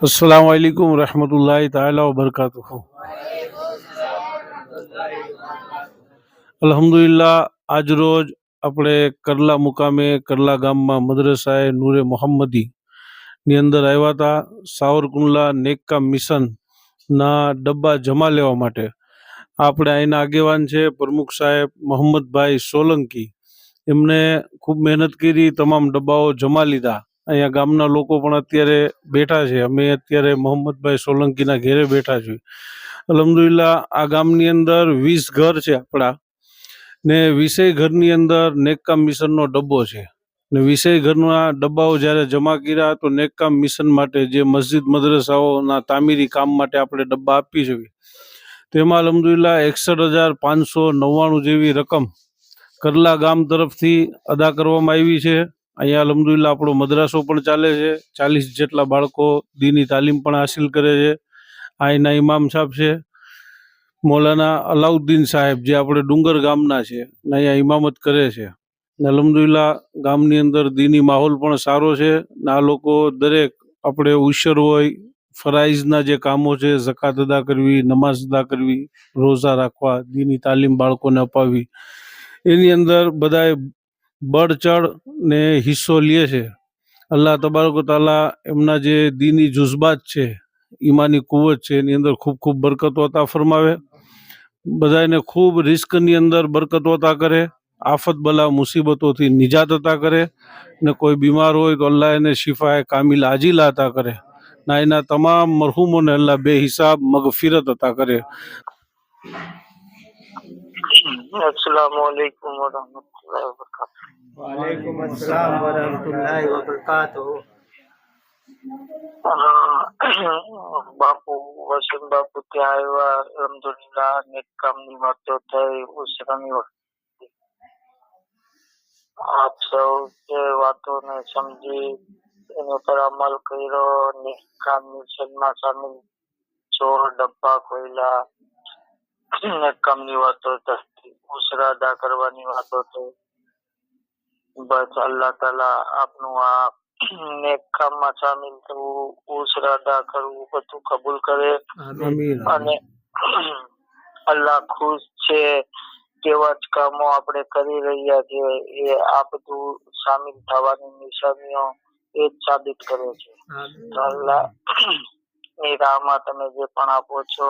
अस्सलाम वालेकुम रहमतुल्लाहि ताला व बरकातुहू। અલ્હમ્દુલિલ્લાહ આજ રોજ આપણે કરલા મુકામે કરલા ગામમાં મદ્રસાએ નૂરે મોહમ્મદી ની અંદર આવ્યા હતા સાવરકુંડલા નેક મિશનના ડબ્બા જમા લેવા માટે. આપણે અહીંના આગેવાન છે પ્રમુખ સાહેબ મોહમ્મદભાઈ સોલંકી, એમને ખૂબ મહેનત કરી, તમામ ડબ્બાઓ જમા લીધા. અહીંયા ગામના લોકો પણ અત્યારે બેઠા છે. અમે અત્યારે મોહમ્મદભાઈ સોલંકીના ઘેરે બેઠા છીએ. અલ્હમ્દુલિલ્લાહ આ ગામની અંદર 20 ઘર છે આપણા, ને 20 ઘરની અંદર નેકકામ મિશનનો ડબ્બો છે. ને 20 ઘરના ડબ્બાઓ જ્યારે જમા કર્યા તો નેકકામ મિશન માટે જે મસ્જિદ મદ્રસાઓના તામીરી કામ માટે આપણે ડબ્બા આપી છે, તેમાં અલ્હમ્દુલિલ્લાહ 61,599 જેવી રકમ કરલા ગામ તરફથી અદા કરવામાં આવી છે. અહીંયા અલ્હમ્દુલિલ્લાહ આપણો મદ્રાસો પણ ચાલે છે. 40 જેટલા બાળકો દીની તાલીમ પણ હાસિલ કરે છે. અહીંના ઇમામ સાહેબ છે મૌલાના અલાઉદ્દીન સાહેબ, જે આપણે ડુંગર ગામના છે, ને અહીંયા ઇમામત કરે છે. અલ્હમ્દુલિલ્લાહ ગામની અંદર દીની માહોલ પણ સારો છે. ને આ લોકો દરેક આપણે ઉશર હોય, ફરાઈઝના જે કામો છે, ઝકાત અદા કરવી, નમાઝ અદા કરવી, રોઝા રાખવા, દીની તાલીમ બાળકોને અપાવી, એની અંદર બધાએ બળચડ ને હિસ્સો લે છે. અલ્લાહ તબારક તાલા એમના જે દીની જુઝબાત છે, ઈમાની કુવત છે, એની અંદર ખૂબ ખૂબ બરકતો અતા ફરમાવે. બધાને ખૂબ રિસ્કની અંદર બરકતો અતા કરે, આફત બલા મુસીબતોથી નિજાત અતા કરે, ને કોઈ બીમાર હોય તો અલ્લાહ એને શિફાએ કામિલ આજીલા અતા કરે. ના એના તમામ મરહૂમોને અલ્લાહ બેહિસાબ મગફિરત અતા કરે. अस्सलामुअलैकुम वरहमतुल्लाहि वबरकातुहू। वालेकुम अस्सलाम वरहमतुल्लाहि वबरकातुहू। बापू वसंत बापू ત્યાં આવ્યા, અલ્હમ્દુલિલ્લાહ નેક કામની વાતો થઈ, ઉસરાની આપ સૌ જે વાતોને સમજી એની પર અમલ કર્યો. નેક કામ મિશનમાં સામેલ 16 ડબ્બા ખોલ્યા. નેક કામની વાતો થઈ, ઉસરા અદા કરવાની વાતો થઈ. બસ અલ્લાહ તાલા આપનું આ નેક કામમાં સામેલ થવું, ઉસરા અદા કરવું બધું કબૂલ કરે. અને અલ્લાહ ખુશ છે તેવા જ કામો આપણે કરી રહ્યા છીએ, એ આ બધું સામેલ થવાની નિશાનીઓ એ જ સાબિત કરે છે. અલ્લાહ ની રાહમાં તમે જે પણ આપો છો,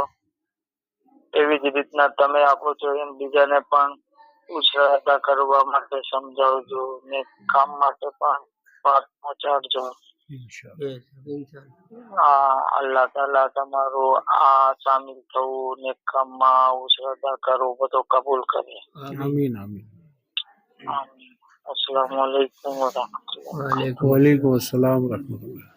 એવી જ રીતના તમે આપો છો એમ બીજાને પણ ઉસરા અદા કરવા માટે સમજાવજો, ને કામ માટે પણ વાત પહોંચાડજો. અલ્લાહ તાલા તમારું આ સામેલ થવું, ને કામમાં ઉસરા અદા કરવું બધો કબૂલ કરે. આમીન આમીન. આમીન. અસ્સલામુ અલૈકુમ વરહમતુલ્લાહ. વાલેકુમ અસ્સલામ रहमतुल्लाह।